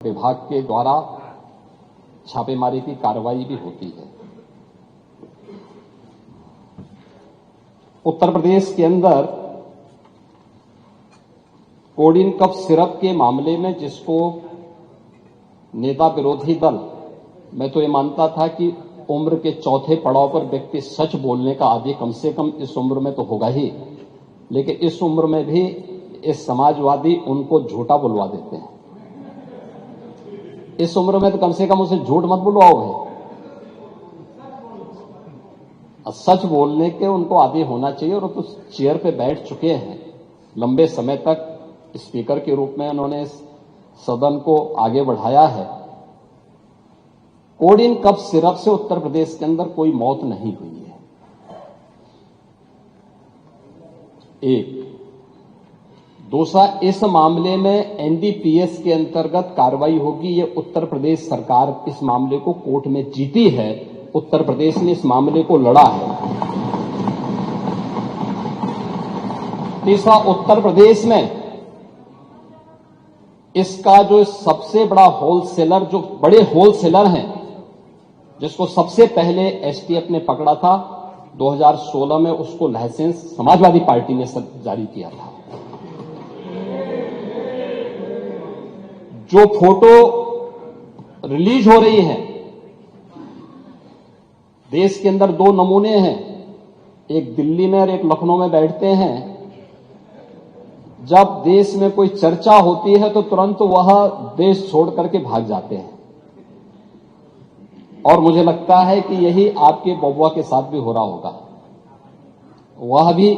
विभाग के द्वारा छापेमारी की कार्रवाई भी होती है। उत्तर प्रदेश के अंदर कोडिन कफ सिरप के मामले में जिसको नेता विरोधी दल, मैं तो ये मानता था कि उम्र के चौथे पड़ाव पर व्यक्ति सच बोलने का आदी कम से कम इस उम्र में तो होगा ही, लेकिन इस उम्र में भी इस समाजवादी उनको झूठा बुलवा देते हैं। इस उम्र में तो कम से कम उसे झूठ मत बुलवाओ भाई, सच बोलने के उनको आदी होना चाहिए। और तो चेयर पे बैठ चुके हैं लंबे समय तक, स्पीकर के रूप में उन्होंने सदन को आगे बढ़ाया है। कोडिन कफ सिरप से उत्तर प्रदेश के अंदर कोई मौत नहीं हुई है। एक दूसरा, इस मामले में एनडीपीएस के अंतर्गत कार्रवाई होगी। ये उत्तर प्रदेश सरकार इस मामले को कोर्ट में जीती है, उत्तर प्रदेश ने इस मामले को लड़ा है। तीसरा, उत्तर प्रदेश में इसका जो सबसे बड़ा होलसेलर, जो बड़े होलसेलर हैं, जिसको सबसे पहले एसटीएफ ने पकड़ा था 2016 में, उसको लाइसेंस समाजवादी पार्टी ने जारी किया था। जो फोटो रिलीज हो रही है, देश के अंदर दो नमूने हैं, एक दिल्ली में और एक लखनऊ में बैठते हैं। जब देश में कोई चर्चा होती है तो तुरंत वह देश छोड़ करके भाग जाते हैं। और मुझे लगता है कि यही आपके बबुआ के साथ भी हो रहा होगा। वह भी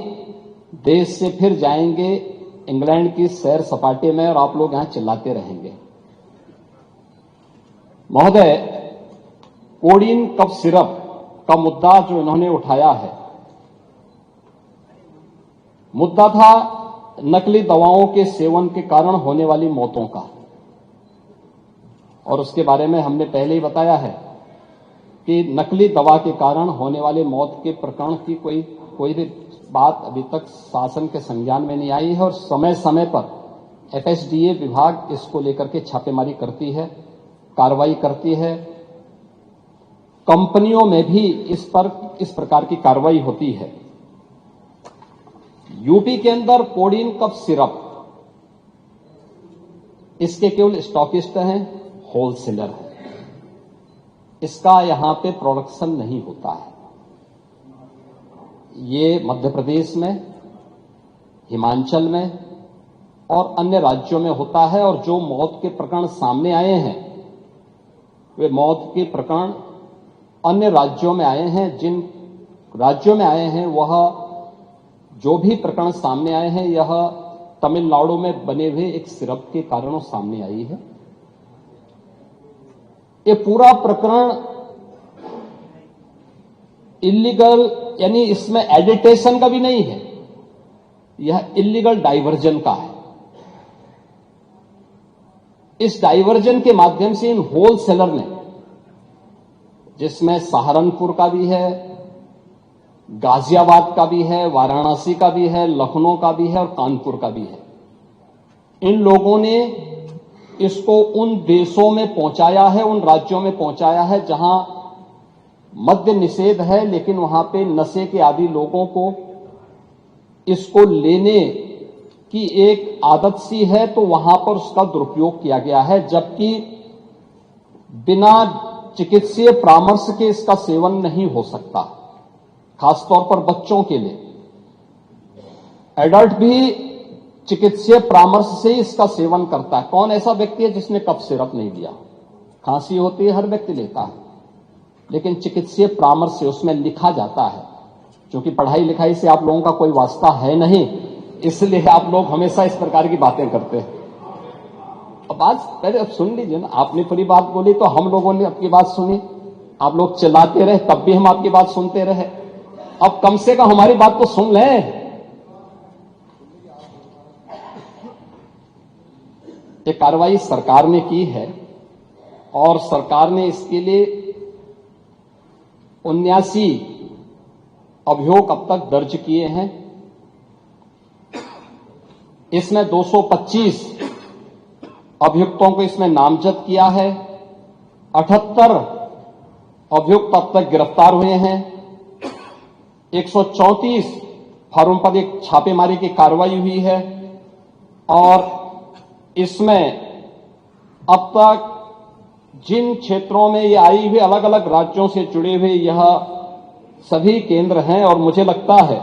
देश से फिर जाएंगे इंग्लैंड की सैर सपाटे में और आप लोग यहां चिल्लाते रहेंगे। महोदय, कोडिन कफ सिरप का मुद्दा जो इन्होंने उठाया है, मुद्दा था नकली दवाओं के सेवन के कारण होने वाली मौतों का। और उसके बारे में हमने पहले ही बताया है कि नकली दवा के कारण होने वाले मौत के प्रकरण की कोई भी बात अभी तक शासन के संज्ञान में नहीं आई है। और समय समय पर एफएसडीए विभाग इसको लेकर के छापेमारी करती है, कार्रवाई करती है। कंपनियों में भी इस प्रकार की कार्रवाई होती है। यूपी के अंदर कोडिन कफ सिरप इसके केवल स्टॉकिस्ट हैं, होलसेलर हैं। इसका यहां पे प्रोडक्शन नहीं होता है। ये मध्य प्रदेश में, हिमाचल में और अन्य राज्यों में होता है। और जो मौत के प्रकरण सामने आए हैं, वे मौत के प्रकरण अन्य राज्यों में आए हैं। जिन राज्यों में आए हैं, वह जो भी प्रकरण सामने आए हैं, यह तमिलनाडु में बने हुए एक सिरप के कारणों सामने आई है। ये पूरा प्रकरण इलीगल, यानी इसमें एडिटेशन का भी नहीं है, यह इलीगल डाइवर्जन का है। इस डाइवर्जन के माध्यम से इन होलसेलर ने, जिसमें सहारनपुर का भी है, गाजियाबाद का भी है, वाराणसी का भी है, लखनऊ का भी है और कानपुर का भी है, इन लोगों ने इसको उन देशों में पहुंचाया है, उन राज्यों में पहुंचाया है जहां मद्य निषेध है, लेकिन वहां पे नशे के आदी लोगों को इसको लेने की एक आदत सी है, तो वहां पर उसका दुरुपयोग किया गया है। जबकि बिना चिकित्सीय परामर्श के इसका सेवन नहीं हो सकता, खासतौर पर बच्चों के लिए। एडल्ट भी चिकित्सीय परामर्श से ही इसका सेवन करता है। कौन ऐसा व्यक्ति है जिसने कफ सिरप नहीं लिया? खांसी होती है, हर व्यक्ति लेता है, लेकिन चिकित्सीय परामर्श से उसमें लिखा जाता है। क्योंकि पढ़ाई लिखाई से आप लोगों का कोई वास्ता है नहीं, इसलिए आप लोग हमेशा इस प्रकार की बातें करते हैं। अब आज पहले अब सुन लीजिए ना, आपने पूरी बात बोली तो हम लोगों ने आपकी बात सुनी। आप लोग चिल्लाते रहे, तब भी हम आपकी बात सुनते रहे। अब कम से कम हमारी बात तो सुन लें। ये कार्रवाई सरकार ने की है और सरकार ने इसके लिए 79 अभियोग अब तक दर्ज किए हैं। इसमें 225 अभियुक्तों को इसमें नामजद किया है। 78 अभियुक्त अब तक गिरफ्तार हुए हैं। 134 फर्म पर एक छापेमारी की कार्रवाई हुई है और इसमें अब तक जिन क्षेत्रों में ये आई हुई अलग अलग राज्यों से जुड़े हुए यह सभी केंद्र हैं और मुझे लगता है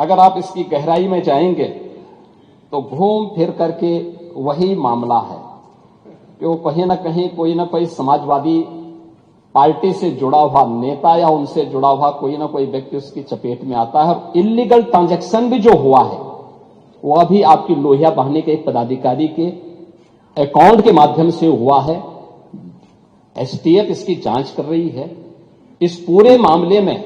अगर आप इसकी गहराई में जाएंगे तो घूम फिर करके वही मामला है कि वो कहीं ना कहीं कोई ना कोई समाजवादी पार्टी से जुड़ा हुआ नेता या उनसे जुड़ा हुआ कोई ना कोई व्यक्ति उसकी चपेट में आता है और इल्लीगल ट्रांजैक्शन भी जो हुआ है वो अभी आपकी लोहिया बहाने के एक पदाधिकारी के अकाउंट के माध्यम से हुआ है। एसटीएफ इसकी जांच कर रही है। इस पूरे मामले में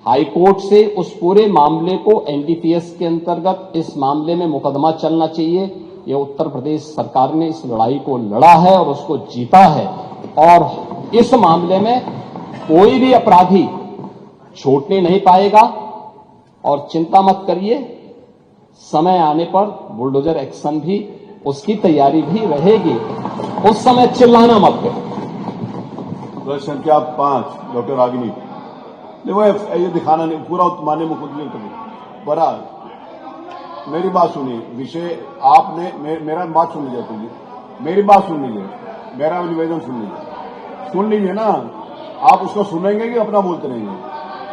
हाईकोर्ट से उस पूरे मामले को एनडीपीएस के अंतर्गत इस मामले में मुकदमा चलना चाहिए। ये उत्तर प्रदेश सरकार ने इस लड़ाई को लड़ा है और उसको जीता है और इस मामले में कोई भी अपराधी छूटने नहीं पाएगा। और चिंता मत करिए, समय आने पर बुलडोजर एक्शन भी उसकी तैयारी भी रहेगी, उस समय चिल्लाना मत करो। संख्या 5 डॉक्टर रागिनी, देखो ये दिखाना नहीं पूरा माननीय मुख्यमंत्री बड़ा मेरी बात सुनिए। विषय आपने मेरा बात सुन लीजिए, मेरी बात सुन लीजिए, मेरा निवेदन सुन लीजिए ना। आप उसको सुनेंगे कि अपना बोलते रहेंगे?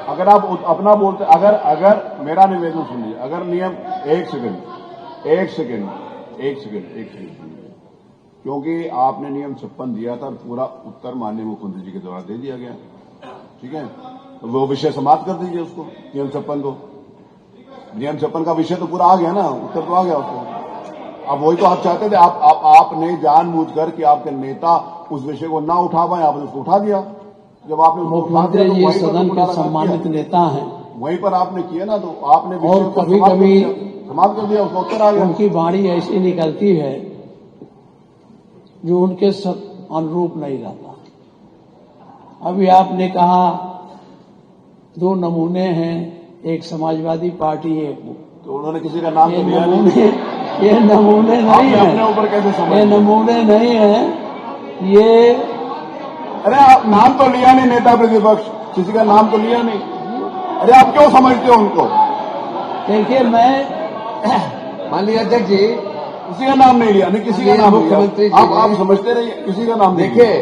अगर आप अपना बोलते अगर मेरा निवेदन सुन लीजिए। अगर नियम एक सेकंड क्योंकि आपने नियम 56 दिया था, पूरा उत्तर माननीय मुख्यमंत्री जी के द्वारा दे दिया गया, ठीक है? तो वो विषय समाप्त कर दीजिए उसको, नियम 56 को। नियम 56 का विषय तो पूरा आ गया ना, उत्तर तो आ गया उसको। अब वही तो आप चाहते थे, आपने जानबूझकर कि आपके नेता उस विषय को ना उठा पाए, आपने उसको उठा दिया। जब आपने मुख्यमंत्री जी सदन के सम्मानित नेता हैं, वहीं पर आपने किया ना, तो आपने और कभी कभी समाप्त कर दिया, उसका उत्तर आ गया। उनकी वाणी ऐसी निकलती है जो उनके अनुरूप नहीं रहता। अभी आपने कहा 2 नमूने हैं, एक समाजवादी पार्टी, एक तो उन्होंने किसी का नाम तो लिया नहीं। ये नमूने नहीं है, अपने ऊपर कैसे समझ? ये नमूने नहीं है, ये अरे आप नाम तो लिया नहीं, नेता प्रतिपक्ष किसी का नाम तो लिया नहीं। अरे आप क्यों समझते हो उनको? देखिए, मैं माननीय अध्यक्ष जी, किसी का नाम नहीं लिया, नहीं किसी का नाम मुख्यमंत्री जी आप समझते रहिए, किसी का नाम नहीं देखिए,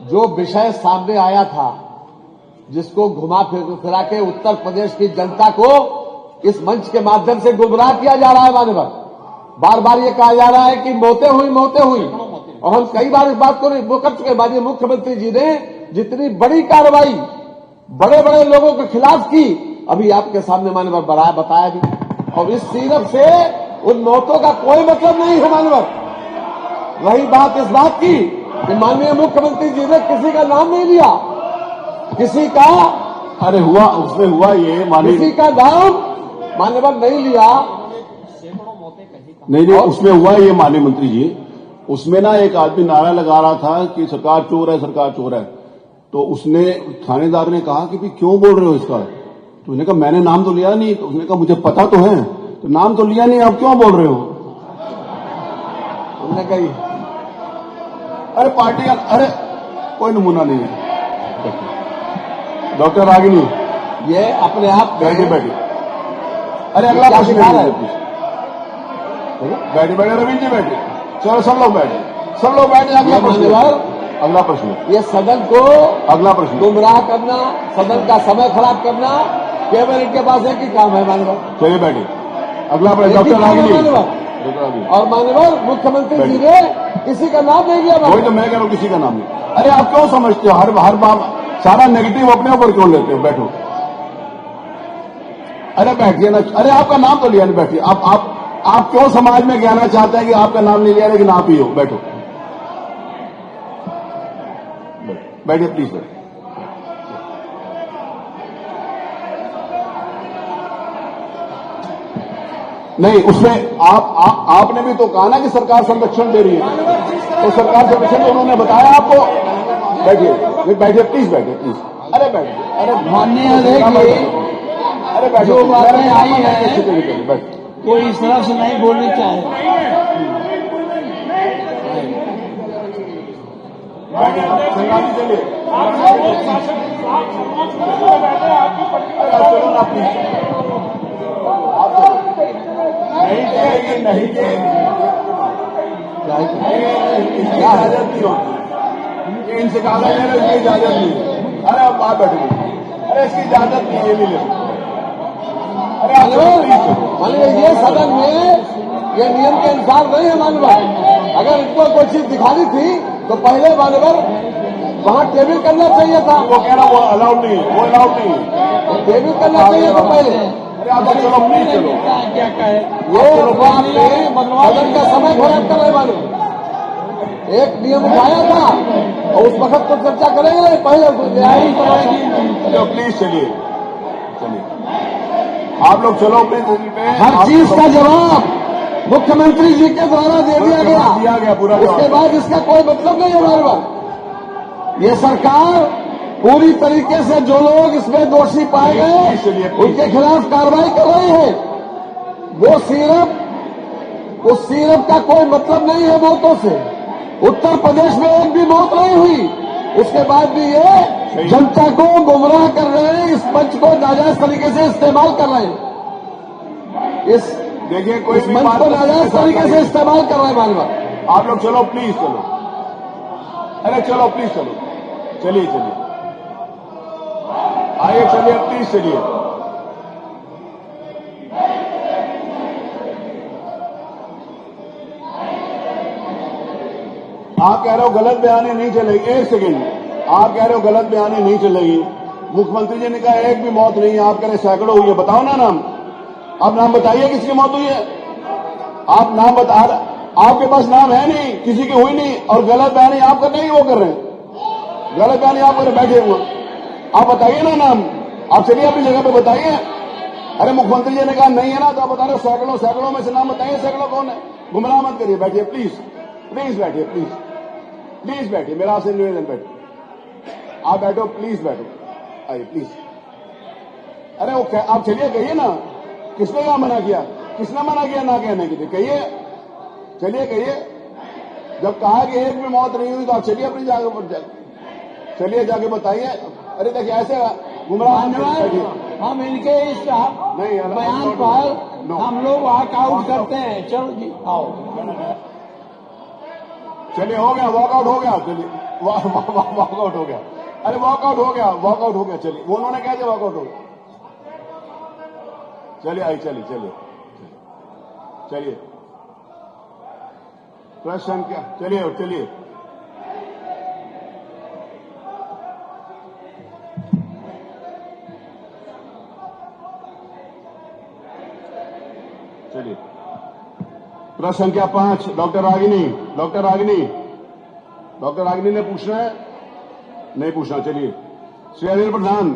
जो विषय सामने आया था, जिसको घुमा फिरा के उत्तर प्रदेश की जनता को इस मंच के माध्यम से गुमराह किया जा रहा है। मान्यवर, बार बार ये कहा जा रहा है कि मौतें हुई, और हम कई बार इस बात को वो कर चुके। माननीय मुख्यमंत्री जी ने जितनी बड़ी कार्रवाई बड़े बड़े लोगों के खिलाफ की, अभी आपके सामने मान्यवर बताया भी, और इस सीरप से उन मौतों का कोई मतलब नहीं है। मान्यवर, रही बात इस बात की कि माननीय मुख्यमंत्री जी ने किसी का नाम नहीं लिया, किसी का अरे हुआ, उसमें हुआ ये माननीय, किसी का नाम मान्यवर नहीं लिया। नहीं, उसमें हुआ ये माननीय मंत्री जी। उसमें ना एक आदमी नारा लगा रहा था कि सरकार चोर है, सरकार चोर है। तो उसने थानेदार ने कहा कि भाई क्यों बोल रहे हो इसका? तो उसने कहा मैंने नाम तो लिया नहीं। तो उसने कहा मुझे पता तो है, तो नाम तो लिया नहीं, आप क्यों बोल रहे हो? उन्होंने कही अरे पार्टी का अरे कोई नमूना नहीं है। डॉक्टर रागिनी, ये अपने आप बैठिए। अरे अगला प्रश्न बैठिए रवींद्र जी, बैठिए। चलो सब लोग बैठे। अगला प्रश्न ये सदन को अगला प्रश्न गुमराह करना, सदन का समय खराब करना, केवल इनके पास एक ही काम है। मान्यवर, चलिए बैठिए। अगला प्रश्न डॉक्टर रागिनी। और मान्यवर, मुख्यमंत्री जी ने किसी का नाम नहीं लिया। वही तो मैं कह रहा हूँ, किसी का नाम नहीं। अरे आप क्यों समझते हो हर बार सारा नेगेटिव अपने ऊपर क्यों लेते हो? बैठो। अरे बैठिए ना। अरे आपका नाम तो लिया नहीं, बैठिए। आप क्यों समाज में कहना चाहते हैं कि आपका नाम नहीं लिया लेकिन आप ही हो? बैठो, बैठिए प्लीज। नहीं, उसमें आपने भी तो कहा ना कि सरकार संरक्षण दे रही है, तो सरकार संरक्षण तो उन्होंने बताया आपको। बैठिए प्लीज, बैठिए। अरे बैठिए। अरे माननीय अध्यक्ष, अरे बैठो। जो बातें आई हैं बैठ। कोई इस तरह से नहीं बोलनी चाहिए। बैठिए संगाजी चलिए चलो ना प्लीज आप चलो नहीं चलेगी नहीं चलेगी इसकी इजाजत नहीं होती इनसे कागज ले लो इसकी इजाजत नहीं अरे अब आप बैठो अरे इसकी इजाजत नहीं ये नहीं ले अरे आप मानिए ये सदन में ये नियम के अनुसार नहीं है मानवर अगर इनको कोई चीज दिखानी थी तो पहले मानवर वहां टेबल करना चाहिए था वो कह रहा वो अलाउड नहीं है वो अलाउड नहीं है टेबल करना चाहिए था पहले अरे आप चलो प्लीज चलो क्या कहे ये सदन का समय खराब कर रहे मालूम एक नियम उठाया था और उस वक्त तो चर्चा करेंगे पहले चलो प्लीज चलिए चलिए आप लोग चलो अपने पे हर चीज का जवाब मुख्यमंत्री जी के द्वारा दे दिया गया पूरा उसके बाद इसका कोई मतलब नहीं है हमारे पास ये सरकार पूरी तरीके से जो लोग इसमें दोषी पाए गए उनके खिलाफ कार्रवाई कर रही है वो सिर्फ का कोई मतलब नहीं है मौतों से उत्तर प्रदेश में एक भी मौत नहीं हुई उसके बाद भी ये जनता को गुमराह कर रहे हैं इस मंच को नाजायज तरीके से इस्तेमाल कर रहे हैं देखिए कोई इस मंच को नाजायज तरीके से इस्तेमाल कर रहे हैं मानवा आप लोग चलो प्लीज चलो अरे चलो प्लीज चलो चलिए चलिए आइए चलिए प्लीज चलिए आप कह रहे हो गलत बयानी नहीं चलेगी एक सेकेंड आप कह रहे हो गलत बयानी नहीं चलेगी मुख्यमंत्री जी ने कहा एक भी मौत नहीं है आप कह रहे सैकड़ों हुई है बताओ ना नाम आप नाम बताइए किसकी मौत हुई है आप नाम बता आपके पास नाम है नहीं किसी की हुई नहीं और गलत बयानी आप कर नहीं वो कर रहे हैं गलत बयानी आप कर बैठे हुए आप बताइए ना नाम आप चलिए अपनी जगह पे बताइए अरे मुख्यमंत्री जी ने कहा नहीं है ना तो आप बता रहे सैकड़ों सैकड़ों में से नाम बताइए सैकड़ों कौन है गुमराह मत करिए बैठिए प्लीज प्लीज बैठिए प्लीज बैठिए मेरा आपसे निवेदन बैठिए आप बैठो प्लीज बैठो आइए प्लीज अरे वो आप चलिए कहिए ना किसने क्या मना किया किसने मना किया ना कहने के लिए कहिए चलिए कहिए जब कहा कि एक भी मौत नहीं हुई तो आप चलिए अपनी जगह पर चलिए जाके बताइए अरे देखिए ऐसे गुमराह हम इनके इस बयान पर हम लोग वॉकआउट करते हैं चलो जी आओ चलिए हो गया वॉकआउट हो गया चलिए वॉकआउट हो गया अरे वॉकआउट हो गया चलिए वो उन्होंने कहा वॉकआउट हो गया चलिए आई चलिए प्रश्न क्या चलिए प्रश्न संख्या 5 डॉक्टर रागिनी ने पूछना है नहीं पूछना चलिए श्री अनिल प्रधान